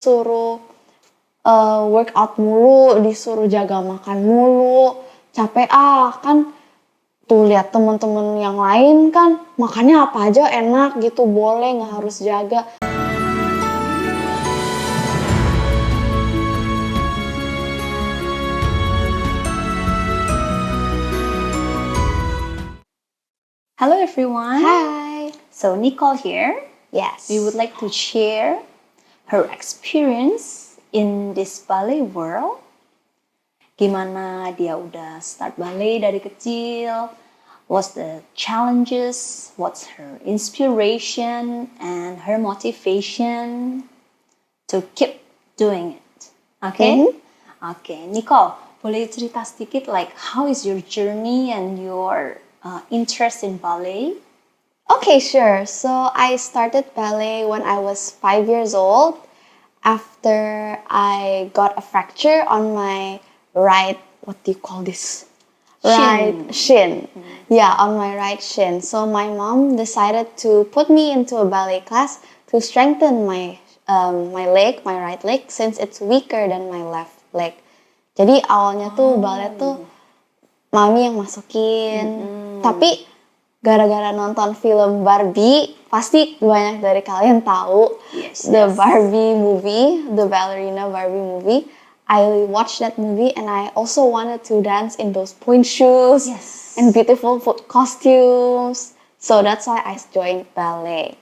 suruh workout mulu, disuruh jaga makan mulu, capek kan. Tuh lihat temen-temen yang lain kan makannya apa aja enak gitu, boleh nggak harus jaga. Hello everyone. Hi. So Nicole here. Yes. We would like to share her experience in this ballet world. Gimana dia udah start ballet dari kecil, what's the challenges, what's her inspiration and her motivation to keep doing it. Okay? Okay, Nicole, boleh cerita sedikit like how is your journey and your interest in ballet? Okay, sure. So I started ballet when I was 5 years old after I got a fracture on my right, what do you call this? Right shin. Yeah, on my right shin. So my mom decided to put me into a ballet class to strengthen my leg, my right leg, since it's weaker than my left leg. Jadi awalnya tuh ballet tuh mami yang masukin. Tapi gara-gara nonton film Barbie, pasti banyak dari kalian tahu Barbie movie, the ballerina Barbie movie. I watched that movie and I also wanted to dance in those point shoes and beautiful costumes. So that's why I joined ballet.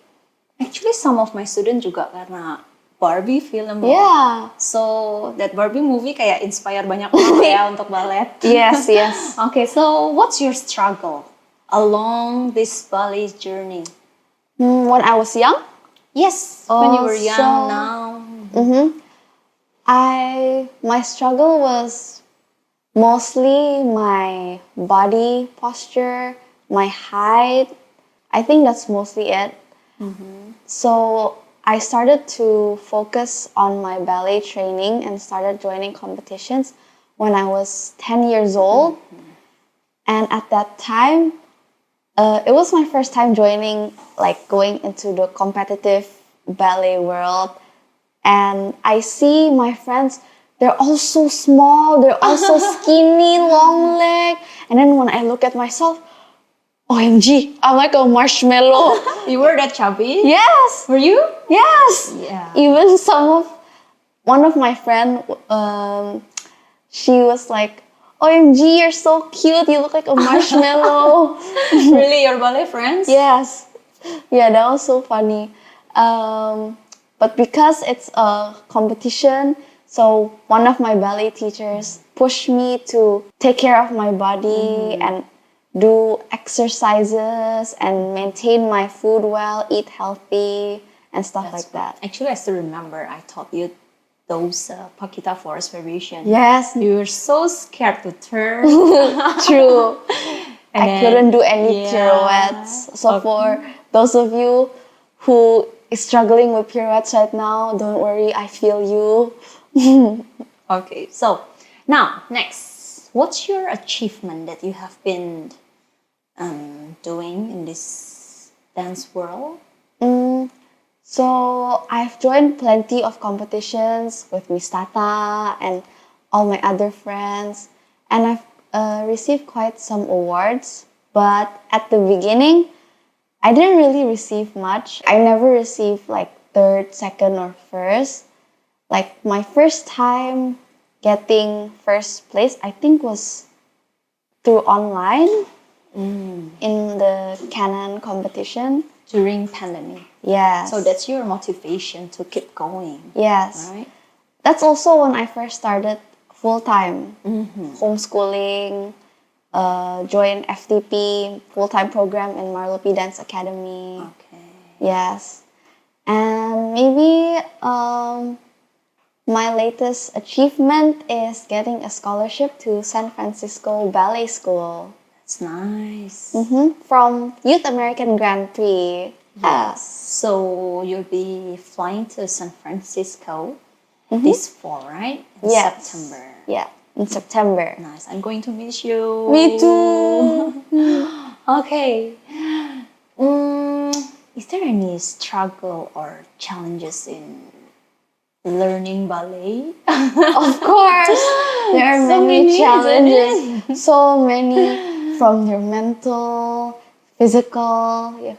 Actually, some of my students juga karena Barbie film. Yeah. So that Barbie movie kayak inspire banyak orang ya untuk ballet. Yes. Okay, so what's your struggle along this ballet journey? When I was young? Yes, when you were young, now. My struggle was mostly my body posture, my height. I think that's mostly it. So I started to focus on my ballet training and started joining competitions when I was 10 years old. And at that time, it was my first time going into the competitive ballet world. And I see my friends, they're all so small, they're all so skinny, long leg. And then when I look at myself, OMG, I'm like a marshmallow. You were that chubby? Yes. Were you? Yes. Yeah. Even one of my friend, she was like, OMG, you're so cute, you look like a marshmallow. Really, your ballet friends? Yes. Yeah, that was so funny. But because it's a competition, so one of my ballet teachers pushed me to take care of my body and do exercises and maintain my food well, eat healthy and stuff like that. Actually, I still remember I taught you those Paquita Forest variation. Yes. You were so scared to turn. True. I couldn't do any pirouettes. So for those of you who is struggling with pirouettes right now, don't worry, I feel you. Okay, so now next, what's your achievement that you have been doing in this dance world? So I've joined plenty of competitions with Miss Tata and all my other friends, and I've received quite some awards. But at the beginning, I didn't really receive much. I never received like third, second, or first. Like my first time getting first place, I think was through online in the Canon competition. During pandemic. Yes. So that's your motivation to keep going. Yes. Right? That's also when I first started full-time homeschooling, joined FTP, full-time program in Marlopi Dance Academy. Okay. Yes. And maybe my latest achievement is getting a scholarship to San Francisco Ballet School. That's nice. From Youth American Grand Prix. Yes. So you'll be flying to San Francisco this fall, right? In September. Yeah, in September. Nice. I'm going to miss you. Me too. Okay. Is there any struggle or challenges in learning ballet? Of course, there are So many many, challenges. isn't So many from your mental, physical. Ya,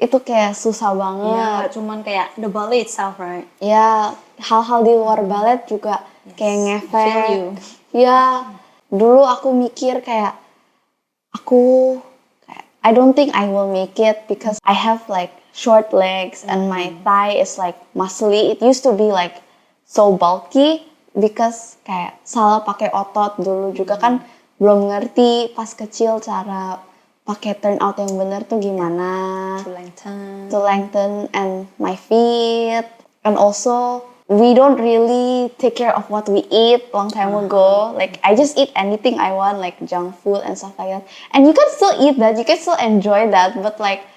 itu kayak susah Ya, banget. cuman kayak the ballet itself, right? Ya, hal-hal di luar ballet juga kayak Yes, ngefek. feel you. Ya, dulu aku mikir kayak aku I don't think I will make it because I have like short legs and my thigh is like muscly. It used to be like so bulky because kayak salah pakai otot dulu juga kan belum ngerti pas kecil cara pakai turn out yang benar tuh gimana. To lengthen and my feet, and also we don't really take care of what we eat long time ago. Like I just eat anything I want, like junk food and stuff like that, and you can still eat that, you can still enjoy that, but like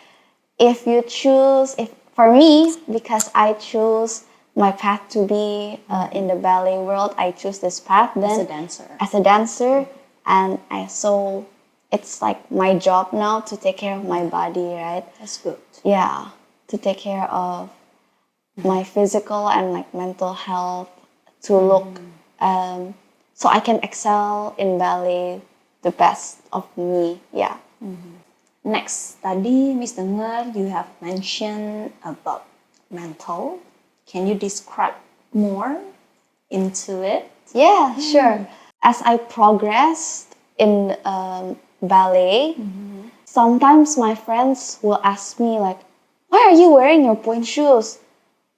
if you choose, if for me, because I choose my path to be in the ballet world, I choose this path then as a dancer, and it's like my job now to take care of my body, right? That's good. Yeah, to take care of my physical and like mental health, to look so I can excel in ballet the best of me. Yeah. Next, tadi Miss dengar you have mentioned about mental. Can you describe more into it? Yeah, sure. As I progressed in ballet, sometimes my friends will ask me like, why are you wearing your point shoes?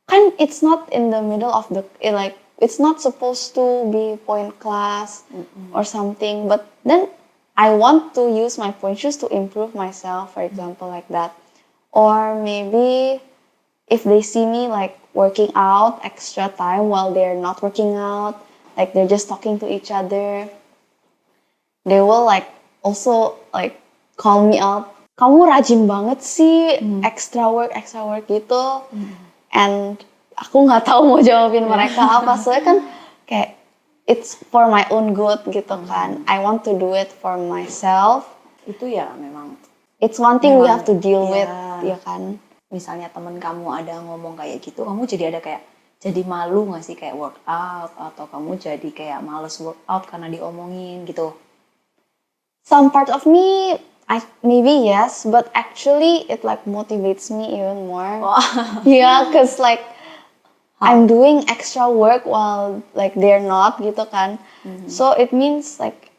Kan it's not in the middle of the, like, it's not supposed to be point class or something, but then I want to use my point shoes to improve myself, for example, like that. Or maybe if they see me like working out extra time while they're not working out, like they're just talking to each other, they will like also like call me up. Kamu rajin banget sih, extra work gitu. And aku nggak tahu mau jawabin mereka apa, soalnya kan kayak it's for my own good gitu kan. I want to do it for myself. Itu ya memang. It's one thing we have to deal with, ya kan. Misalnya temen kamu ada ngomong kayak gitu, kamu jadi ada kayak jadi malu nggak sih kayak workout, atau kamu jadi kayak males workout karena diomongin gitu? Some part of me, maybe yes, but actually it like motivates me even more. Yeah, cause like I'm doing extra work while like they're not gitu kan. So it means like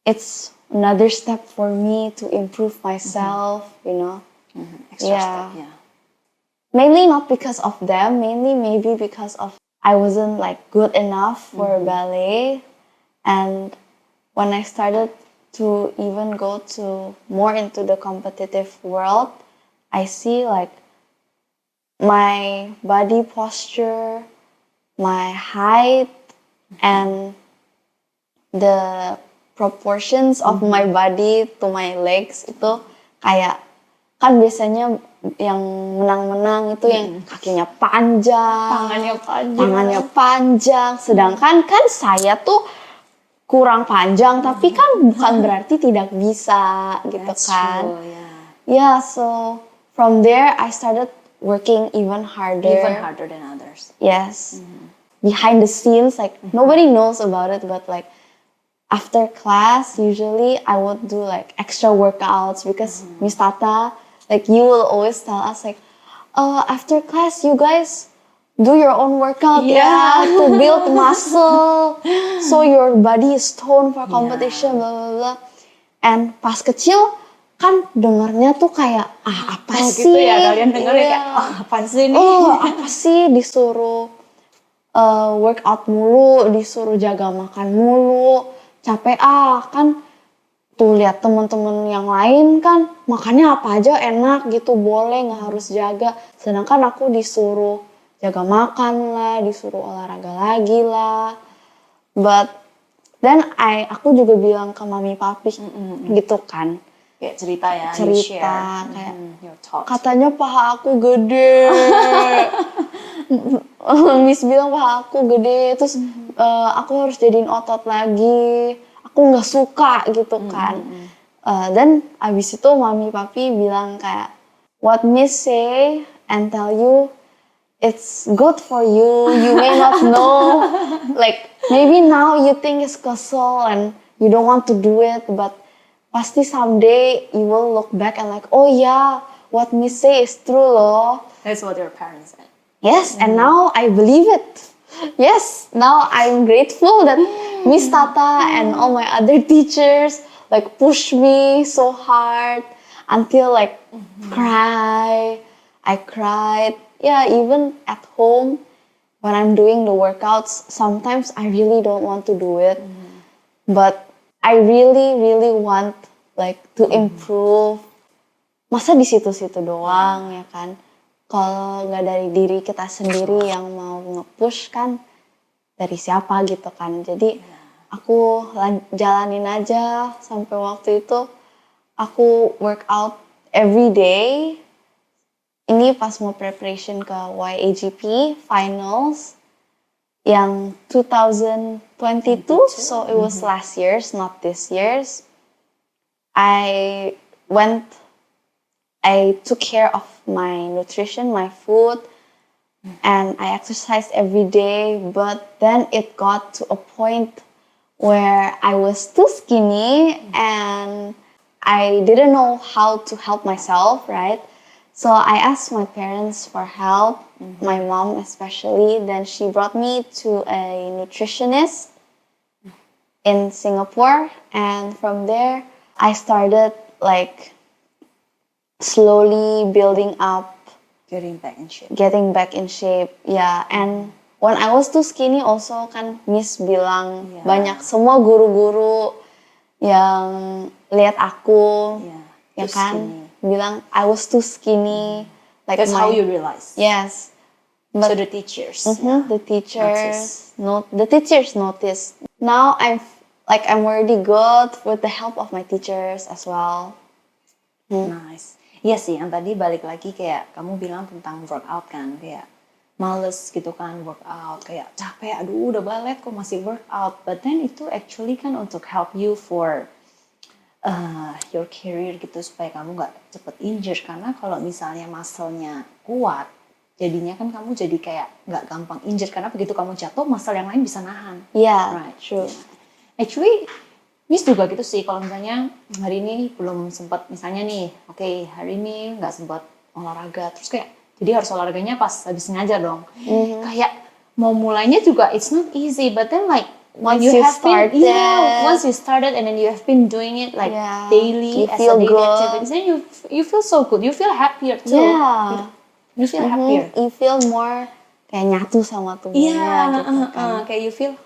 it's another step for me to improve myself, you know. Extra step, yeah. Mainly not because of them, mainly maybe because of I wasn't like good enough for ballet, and when I started to even go to more into the competitive world, I see like my body posture, my height, and the proportions of my body to my legs itu kayak, kan biasanya yang menang-menang itu yang kakinya panjang, tangannya panjang, sedangkan kan saya tuh kurang panjang, tapi kan bukan berarti tidak bisa gitu kan. True, Yeah, so from there I started working even harder. Even harder than others. Yes. Behind the scenes, like nobody knows about it, but like after class, usually I would do like extra workouts because Miss Tata, like you will always tell us like, after class you guys do your own workout, to build muscle, so your body is toned for competition, blah blah blah. And pas kecil kan dengarnya tuh kayak apa sih? Gitu ya, kalian dengarnya kayak apa sih nih? Apa sih disuruh workout mulu, disuruh jaga makan mulu, capek kan. Tuh lihat teman-teman yang lain kan makannya apa aja enak gitu, boleh nggak harus jaga, sedangkan aku disuruh jaga makan lah, disuruh olahraga lagi lah. But then aku juga bilang ke mami papi gitu kan, kayak cerita kayak katanya paha aku gede. Miss bilang paha aku gede, terus aku harus jadiin otot lagi, aku nggak suka gitu kan. Dan abis itu mami papi bilang kayak, what Miss say and tell you it's good for you. You may not know. Like, maybe now you think it's kesel and you don't want to do it, but pasti someday you will look back and like, oh yeah, what Miss say is true loh. That's what your parents said. Yes, and now I believe it. Yes, now I'm grateful that Miss Tata and all my other teachers like push me so hard until like cry. I cried. Yeah, even at home when I'm doing the workouts, sometimes I really don't want to do it. But I really, really want like to improve. Masa di situ-situ doang ya kan? Kalau nggak dari diri kita sendiri yang mau nge-push kan, dari siapa gitu kan. Jadi aku jalanin aja sampai waktu itu aku workout every day. Ini pas mau preparation ke YAGP finals yang 2022, so it was last year's, not this year's. I took care of my nutrition, my food, and I exercised every day, but then it got to a point where I was too skinny and I didn't know how to help myself, right? So I asked my parents for help, my mom especially. Then she brought me to a nutritionist in Singapore, and from there I started like slowly building up, Getting back in shape. Yeah. And when I was too skinny also kan Miss bilang banyak semua guru-guru yang lihat aku ya kan bilang I was too skinny. Like that's how you realize. Yes. But so the teachers. The teachers noticed. Now I'm already good with the help of my teachers as well. Nice. Iya sih, yang tadi balik lagi kayak kamu bilang tentang workout kan, kayak males gitu kan workout, kayak capek, aduh udah ballet kok masih workout. But then itu actually kan untuk help you for your career gitu, supaya kamu gak cepet injure. Karena kalau misalnya muscle-nya kuat, jadinya kan kamu jadi kayak gak gampang injure, karena begitu kamu jatuh, muscle yang lain bisa nahan. Right, true. Actually, Miss juga gitu sih, kalau misalnya hari ini belum sempat, misalnya nih, oke, hari ini nggak sempat olahraga, terus kayak jadi harus olahraganya pas habis ngajar dong. Kayak mau mulainya juga it's not easy, but then like once you started and then you have been doing it like daily as a daily activity, then you feel so good, you feel happier too. You feel happier. You feel more kayak nyatu sama tubuhnya gitu kan. Kayak you feel,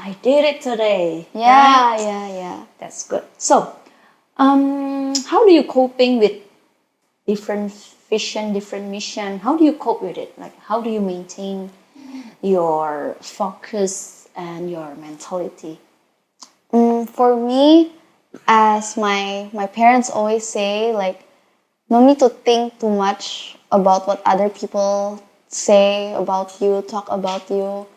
I did it today. Yeah. That's good. So, how do you coping with different vision, different mission? How do you cope with it? Like, how do you maintain your focus and your mentality? For me, as my parents always say, like, no need to think too much about what other people say about you, talk about you.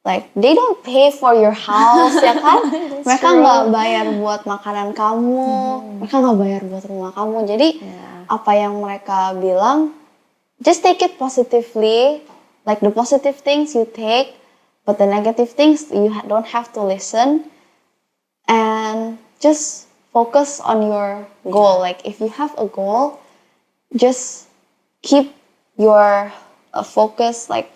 Like, they don't pay for your house, ya kan? Mereka nggak bayar buat makanan kamu, mereka nggak bayar buat rumah kamu. Jadi, apa yang mereka bilang, just take it positively. Like, the positive things you take, but the negative things you don't have to listen. And just focus on your goal. Like, if you have a goal, just keep your focus, like,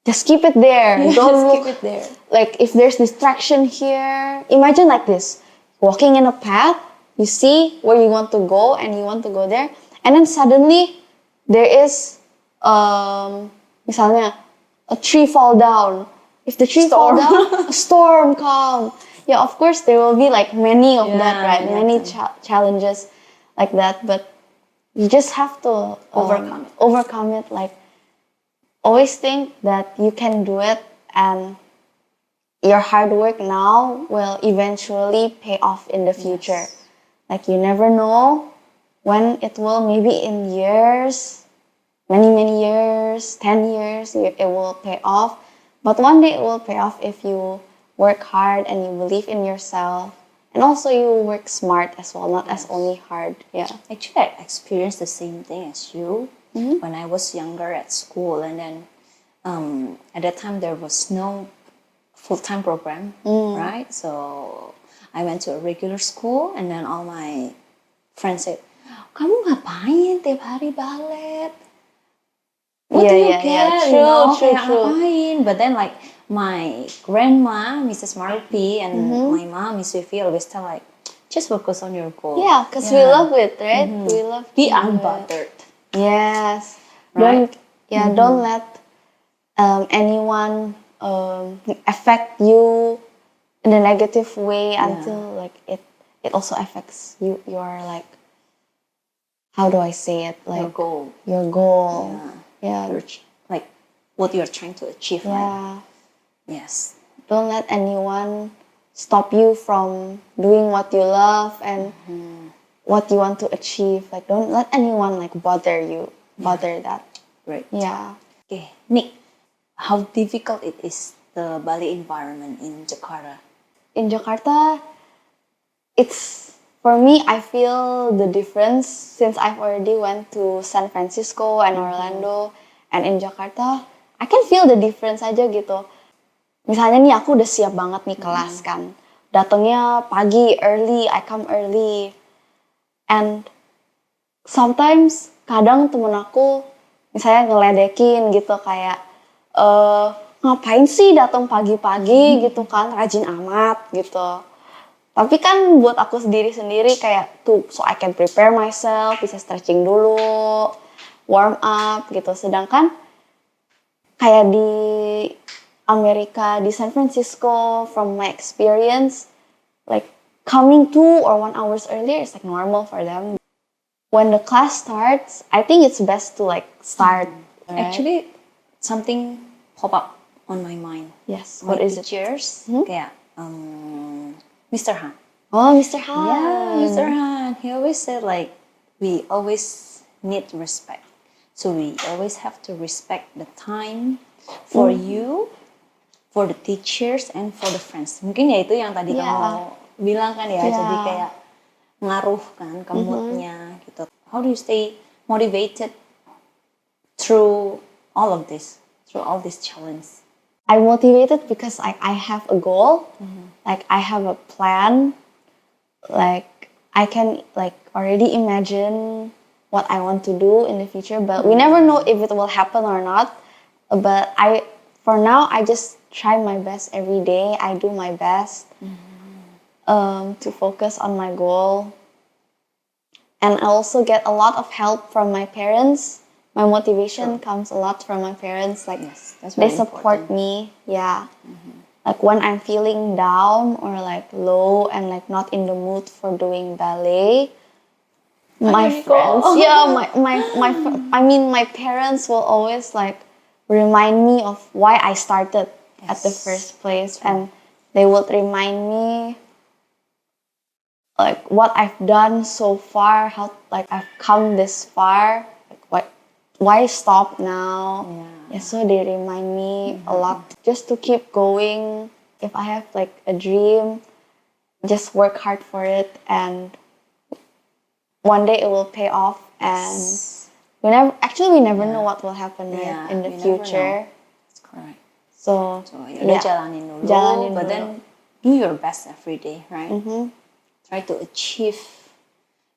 just keep it there. Don't look. Keep it there. Like, if there's distraction here, imagine like this. Walking in a path, you see where you want to go and you want to go there. And then suddenly, there is, misalnya, a tree fall down. If the tree fall down, a storm come. Yeah, of course, there will be like many of that, right? Many challenges like that. But you just have to overcome it. Like, always think that you can do it, and your hard work now will eventually pay off in the future. Like, you never know when it will, maybe in years, many years, 10 years, it will pay off. But one day it will pay off if you work hard and you believe in yourself. And also you work smart as well, not as only hard. Yeah. Actually, I experienced the same thing as you. when I was younger at school, and then at that time there was no full-time program, right? So I went to a regular school, and then all my friends said, "Kamu ngapain tiap hari ballet? What do you get? True, You know, true, kayak true. ngapain?" But then like my grandma, Mrs. Marupi, and my mom, Miss Vivi, always tell like, just focus on your goal. Yeah, because we love it, right? We love Be to do it. unbothered. Yes. Right? Don't let anyone affect you in a negative way until like it also affects you. Your like, how do I say it? Like Your goal. Your goal. Yeah. Like what you're trying to achieve, right? Yeah. Yes. Don't let anyone stop you from doing what you love and what you want to achieve. Like, don't let anyone like bother you, bother that. Right. Yeah. Okay, Nick, how difficult it is, the ballet environment in Jakarta? In Jakarta, it's, for me, I feel the difference since I've already went to San Francisco and Orlando, and in Jakarta, I can feel the difference aja gitu. Misalnya nih aku udah siap banget nih kelas kan, datangnya pagi, early, I come early, and sometimes kadang temen aku misalnya ngeledekin gitu kayak ngapain sih datang pagi-pagi gitu kan, rajin amat gitu. Tapi kan buat aku sendiri kayak tuh, so I can prepare myself, bisa stretching dulu, warm up gitu. Sedangkan kayak di Amerika, di San Francisco, from my experience, like coming 2 or 1 hours earlier is like normal for them. When the class starts, I think it's best to like start. Right? Actually, something pop up on my mind. Yes. My What is it? teachers, kayak Mr. Han. Oh, Mr. Han. Yeah, Mr. Han. He always said like, we always need respect. So we always have to respect the time for you, for the teachers, and for the friends. Mungkin ya itu yang tadi kamu bilang kan ya, jadi kayak ngaruh kan ke moodnya gitu. How do you stay motivated through all of this, through all this challenge? I'm motivated because I have a goal, like I have a plan, like I can like already imagine what I want to do in the future, but we never know if it will happen or not. But for now, I just try my best every day. I do my best to focus on my goal. And I also get a lot of help from my parents. My motivation comes a lot from my parents. Like they support me. Yeah. Like when I'm feeling down or like low and like not in the mood for doing ballet, my friends, my parents will always like remind me of why I started at the first place, and they would remind me like what I've done so far, how like I've come this far, like why stop now? Yeah, so they remind me a lot just to keep going. If I have like a dream, just work hard for it, and one day it will pay off. And we never know what will happen in the future. That's correct. So udah jalanin dulu, but then do your best every day, right? Try to achieve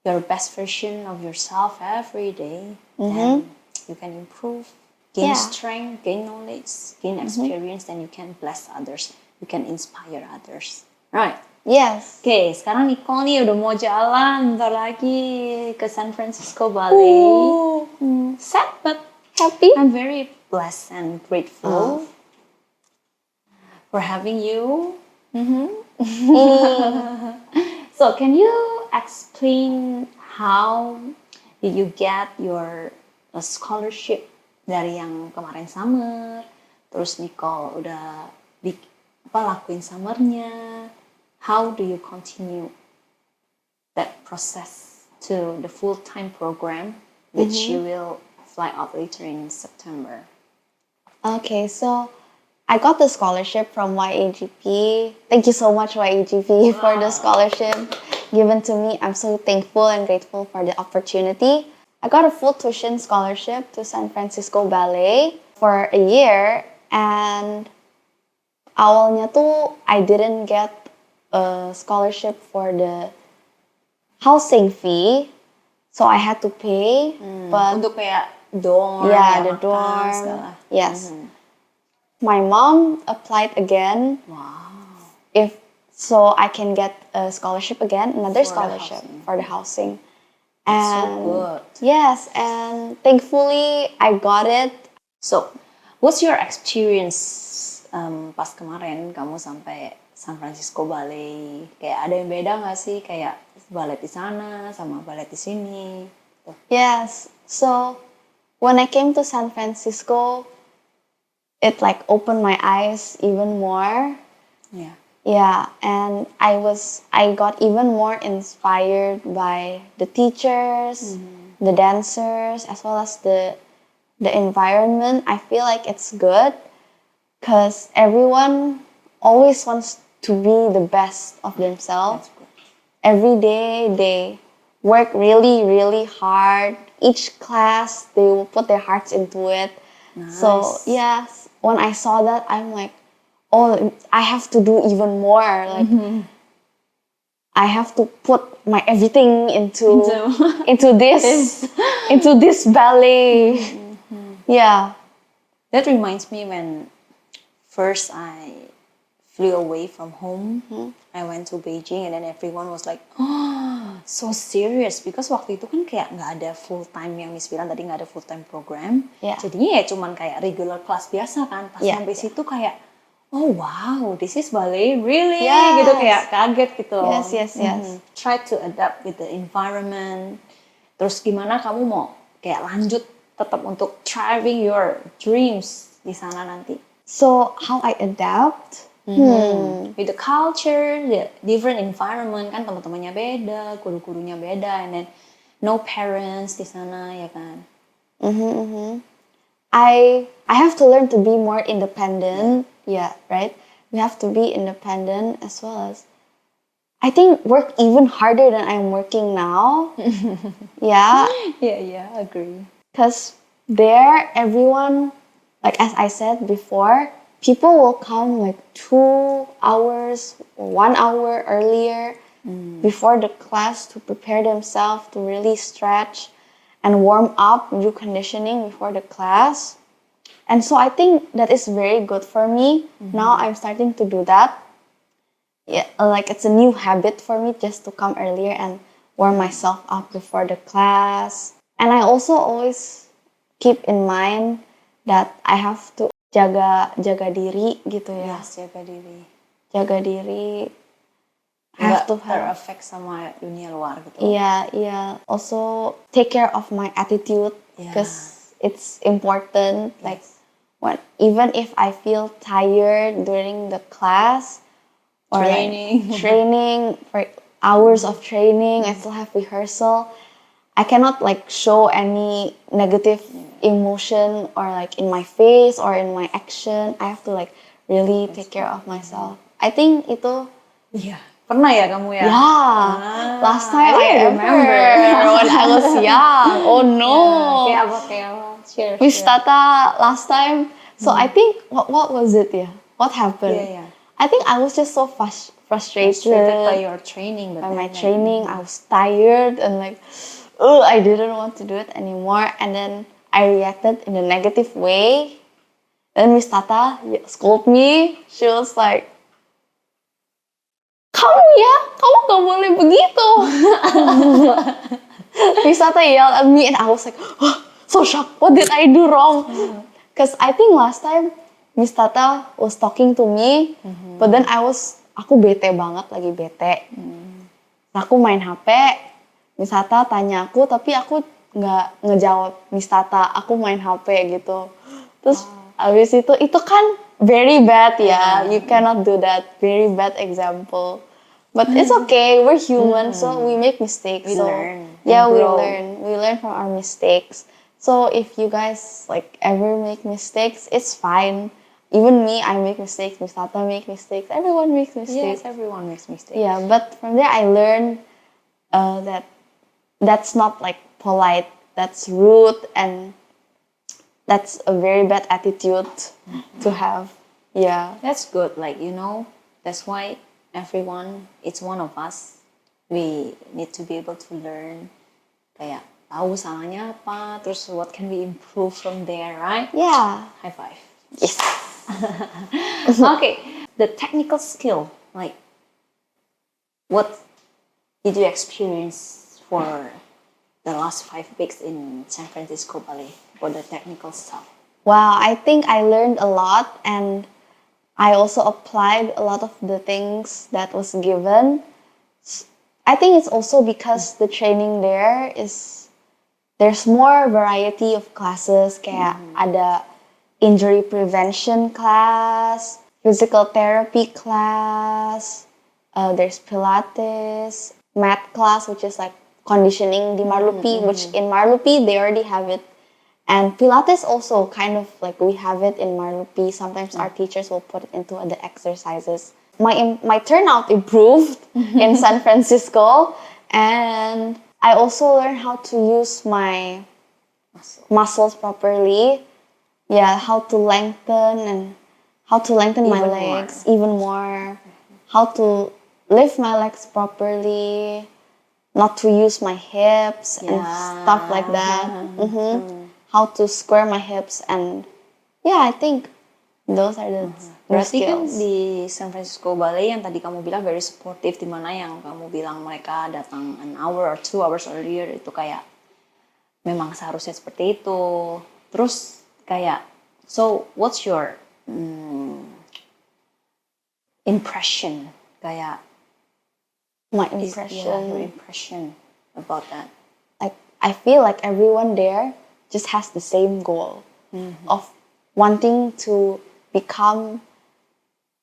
your best version of yourself every day. Then you can improve, gain strength, gain knowledge, gain experience, then you can bless others. You can inspire others. Right? Yes. Oke, sekarang Nicole nih udah mau jalan bentar lagi ke San Francisco Ballet. Sad but Happy. I'm very blessed and grateful for having you. So can you explain how did you get your scholarship dari yang kemarin summer, terus Nicole udah lakuin summernya, how do you continue that process to the full-time program which you will fly out later in September? Okay, so I got the scholarship from YAGP. Thank you so much, YAGP, for the scholarship given to me. I'm so thankful and grateful for the opportunity. I got a full tuition scholarship to San Francisco Ballet for a year, and awalnya tuh I didn't get a scholarship for the housing fee, so I had to pay. But Untuk kayak dorm, yeah, ya, the makan, dorm. segala. Yes. My mom applied again Wow. so I can get a scholarship again, another For the scholarship housing. for the housing. That's so And good. yes, and thankfully I got it. So, what's your experience pas kemarin kamu sampai San Francisco Ballet? Kayak ada yang beda nggak sih kayak ballet di sana sama ballet di sini? Tuh. Yes, so when I came to San Francisco, it like opened my eyes even more. Yeah. Yeah, and I got even more inspired by the teachers, the dancers, as well as the environment. I feel like it's good because everyone always wants to be the best of themselves. That's good. Every day they work really, really hard. Each class they will put their hearts into it. So Nice. yes, when I saw that, I'm like, oh, I have to do even more. Like, I have to put my everything into this ballet. Yeah. That reminds me when first I flew away from home. I went to Beijing and then everyone was like, oh, so serious. Because waktu itu kan kayak nggak ada full time yang Miss bilang tadi, nggak ada full time program. Yeah. Jadinya ya cuman kayak regular class biasa kan. Pas Yeah. sampai situ kayak, oh wow, this is ballet, really? Yes. Gitu kayak kaget gitu. Yes. Try to adapt with the environment. Terus gimana kamu mau kayak lanjut tetap untuk thriving your dreams di sana nanti? So how I adapt? With the culture, the different environment kan, teman-temannya beda, guru-gurunya beda, and then no parents di sana ya kan. I have to learn to be more independent. Yeah, right? We have to be independent as well as I think work even harder than I'm working now. Yeah. Yeah, agree. Because there, everyone, like as I said before, people will come like 2 hours, 1 hour earlier before the class to prepare themselves to really stretch and warm up, do conditioning before the class. And so I think that is very good for me. Now I'm starting to do that. Yeah, like it's a new habit for me just to come earlier and warm myself up before the class. And I also always keep in mind that I have to jaga diri gitu ya. Yes, jaga diri. Jaga diri. I Nggak have to have ter-affect sama dunia luar gitu. yeah. Also take care of my attitude because it's important. Like even if I feel tired during the class or training for hours of training, I still have rehearsal. I cannot like show any negative emotion or like in my face or in my action. I have to like really take care of myself. I think itu. Iya. Pernah ya kamu ya? Yeah. Last time I remember when I was young. Oh no. Kayak apa? Share. Miss Tata last time. So I think what was it? Yeah. What happened? Yeah. I think I was just so frustrated By your training. by my training. I was tired and like, I didn't want to do it anymore. And then I reacted in a negative way. Then Miss Tata scolded me. She was like, kamu gak boleh begitu. Miss Tata yelled at me and I was like, so shocked. What did I do wrong? Because I think last time Miss Tata was talking to me, but then aku bete banget, lagi bete. Aku main HP, Miss Tata tanya aku, tapi aku nggak ngejawab Miss Tata, aku main HP gitu. Terus abis itu kan very bad ya, you cannot do that, very bad example. But it's okay, we're human, so we make mistakes. We learn. Yeah, we learn from our mistakes. So if you guys like ever make mistakes, it's fine. Even me, I make mistakes. Miss Tata make mistakes. Everyone makes mistakes. Yes, everyone makes mistakes. Yeah, but from there I learned that that's not like polite that's rude, and that's a very bad attitude to have. Yeah. That's good. Like, you know, that's why everyone, it's one of us. We need to be able to learn. Kayak tahu salahnya apa, terus what can we improve from there, right? Yeah. High five. Yes. Okay, the technical skill, like what did you experience for the last 5 weeks in San Francisco Ballet for the technical stuff? Wow, I think I learned a lot, and I also applied a lot of the things that was given. I think it's also because the training there's more variety of classes, kayak ada injury prevention class, physical therapy class, there's Pilates, mat class, which is like conditioning di Marlupi, which in Marlupi they already have it. And Pilates also kind of like we have it in Marlupi. Sometimes our teachers will put it into the exercises. My turnout improved in San Francisco, and I also learned how to use my muscles properly. Yeah, how to lengthen my Even legs even more, how to lift my legs properly, not to use my hips and stuff like that. How to square my hips, and yeah, I think those are the new Berarti kan skills. di San Francisco Ballet yang tadi kamu bilang very supportive, di mana yang kamu bilang mereka datang an hour or 2 hours earlier, itu kayak memang seharusnya seperti itu. Terus kayak, so what's your impression? Kayak My your impression, impression about that. like I feel like everyone there just has the same goal of wanting to become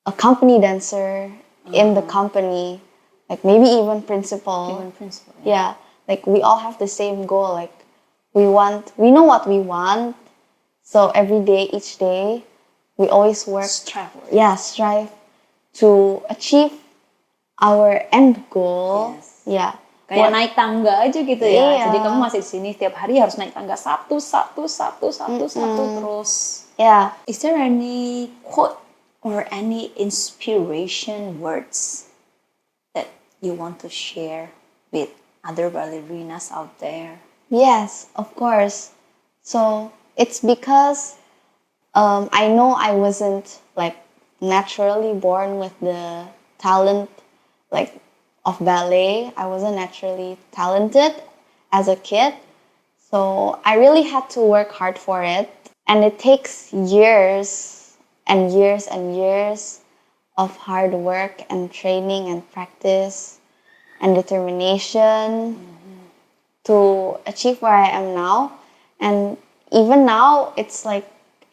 a company dancer in the company, like maybe even principal. Even principle. Yeah, like we all have the same goal. Like we know what we want. So every day, each day, we always work. Strive for it. Yeah, strive to achieve our end goal. Yes. Yeah. Kayak naik tangga aja gitu ya. Iya. Jadi kamu masih di sini tiap hari harus naik tangga satu terus. Yeah. Is there any quote or any inspiration words that you want to share with other ballerinas out there? Yes, of course. So it's because I know I wasn't like naturally born with the talent like of ballet. I wasn't naturally talented as a kid. So I really had to work hard for it. And it takes years and years and years of hard work and training and practice and determination to achieve where I am now. And even now, it's like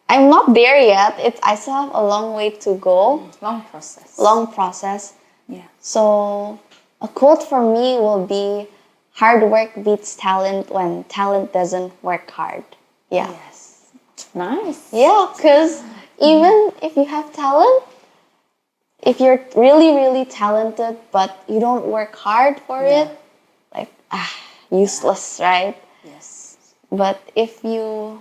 I'm not there yet. I still have a long way to go. Long process. Long process. Yeah. So a quote for me will be, hard work beats talent when talent doesn't work hard. Yeah. Yes. Nice. Yeah, because even if you have talent, if you're really, really talented, but you don't work hard for it, like, useless, right? Yes. But if your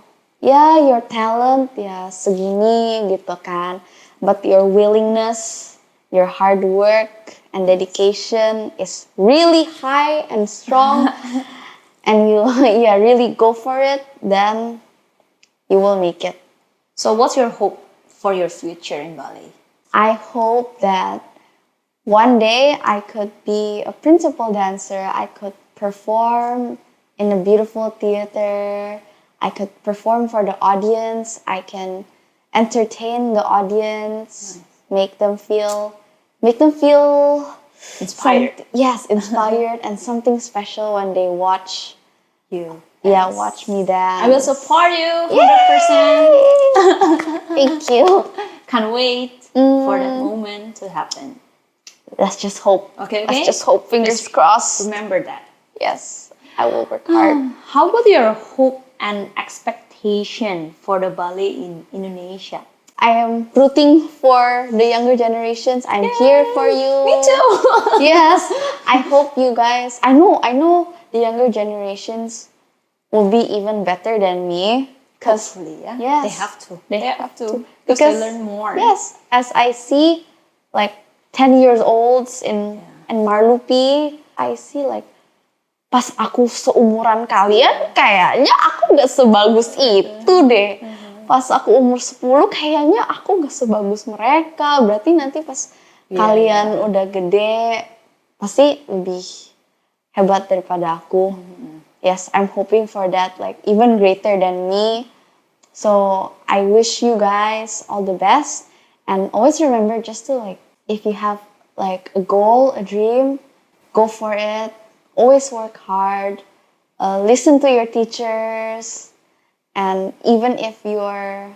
talent, segini gitu kan, but your willingness, your hard work and dedication is really high and strong, and you really go for it, then you will make it. So what's your hope for your future in ballet? I hope that one day I could be a principal dancer. I could perform in a beautiful theater. I could perform for the audience. I can entertain the audience, make them feel Inspired. Yes, inspired and something special when they watch You. Yeah, watch me dance. I will support you 100%. Thank you. Can't wait for that moment to happen. Let's just hope. Okay. Let's just hope. Fingers Just crossed. Remember that. Yes, I will work hard. How about your hope and expectation for the ballet in Indonesia? I am rooting for the younger generations. I'm here for you. Me too. Yes, I hope you guys. I know the younger generations will be even better than me. Because Hopefully, yeah. yes, They have to. They They have have to. to. Because they Because learn more. yes, as I see like 10 years olds in Marlupi, I see like pas aku seumuran kalian kayaknya aku gak sebagus itu deh. Pas aku umur 10 kayaknya aku gak sebagus mereka. Berarti nanti pas kalian udah gede pasti lebih hebat daripada aku. Yes, I'm hoping for that, like even greater than me. So I wish you guys all the best, and always remember just to like, if you have like a goal, a dream, go for it. Always work hard. Listen to your teachers, and even if you're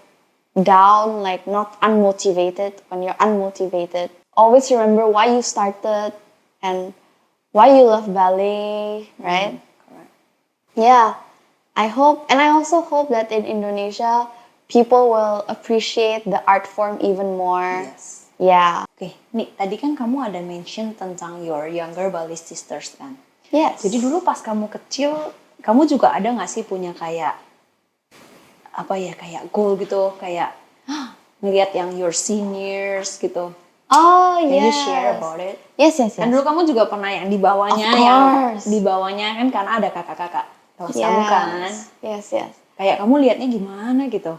down, like not unmotivated, when you're unmotivated, always remember why you started and why you love ballet, right? Correct. Yeah, I hope, and I also hope that in Indonesia, people will appreciate the art form even more. Yes. Yeah. Oke, nih tadi kan kamu ada mention tentang your younger ballet sisters kan? Yes. Jadi dulu pas kamu kecil, kamu juga ada nggak sih punya kayak apa ya, kayak goal gitu, kayak ngeliat yang your seniors gitu? Oh, Can yes. you share about it? Yes, yes, yes. Kan dulu kamu juga pernah yang di bawahnya, Of yang course. di bawahnya kan karena ada kakak-kakak kelas Yes. kamu kan? Yes, yes. Kayak kamu liatnya gimana gitu?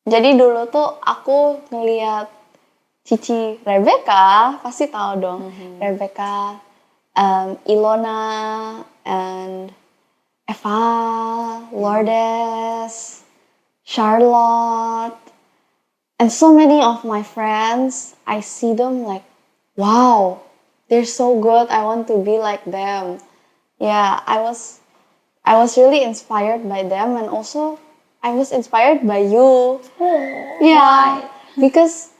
Jadi dulu tuh aku ngeliat Cici Rebecca, pasti tahu dong. Rebecca, Ilona, and Eva, Lourdes, Charlotte, and so many of my friends. I see them like, wow, they're so good. I want to be like them. Yeah, I was really inspired by them, and also I was inspired by you. Yeah, because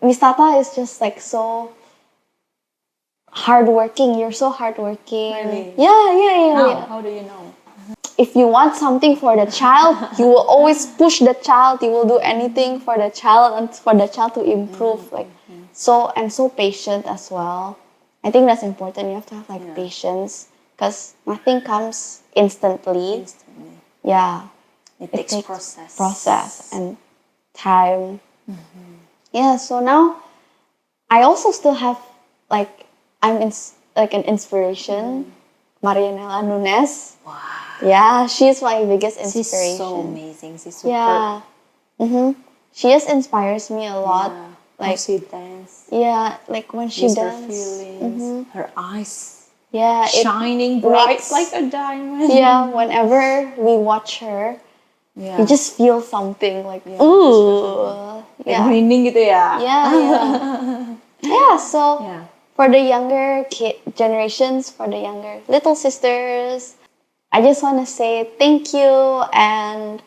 Miss Tata is just like so hardworking. You're so hardworking. Really? Yeah. How do you know? If you want something for the child, you will always push the child. You will do anything for the child and for the child to improve. So patient as well. I think that's important. You have to have like patience, because nothing comes instantly. Yeah. It takes process and time. Yeah, so now I also still have like, I'm like an inspiration. Marianela Nunes. Wow. Yeah, she's my biggest inspiration. She's so amazing. She's super. Yeah. She just inspires me a lot. Yeah. Like, how she dance. Yeah, like when she Use dances. her feelings. Her eyes. Yeah, Shining bright like a diamond. Yeah, whenever we watch her, we just feel something like, ooh. Kayak merinding gitu ya. Yeah, so for the younger generations, for the younger little sisters, I just want to say thank you, and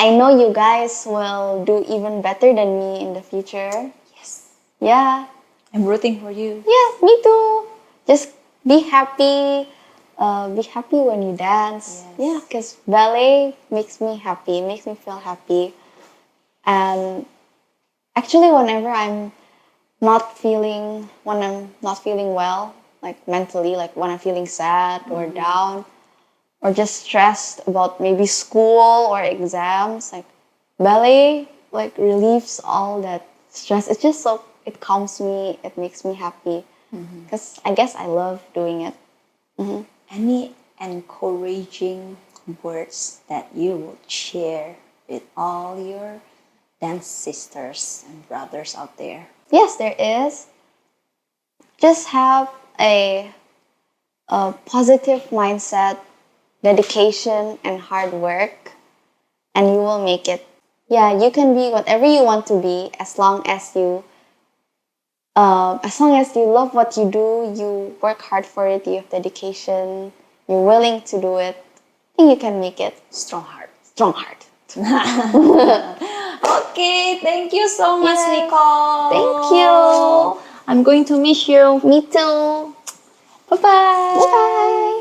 I know you guys will do even better than me in the future. Yes. Yeah. I'm rooting for you. Yeah, me too. Just be happy. Be happy when you dance. Yes. Yeah, because ballet makes me happy, makes me feel happy. And actually, whenever I'm not feeling well, like mentally, like when I'm feeling sad or down, or just stressed about maybe school or exams, like ballet like relieves all that stress. It's just so, it calms me, it makes me happy, because I guess I love doing it. Any encouraging words that you would share with all your dance sisters and brothers out there? Yes, there is. Just have a positive mindset, dedication, and hard work, and you will make it. Yeah, you can be whatever you want to be, as long as you love what you do, you work hard for it, you have dedication, you're willing to do it, I think you can make it. Strong heart. Strong heart. Okay, thank you so much, Yes. Nicole. Thank you. I'm going to miss you. Me too. Bye-bye. Bye.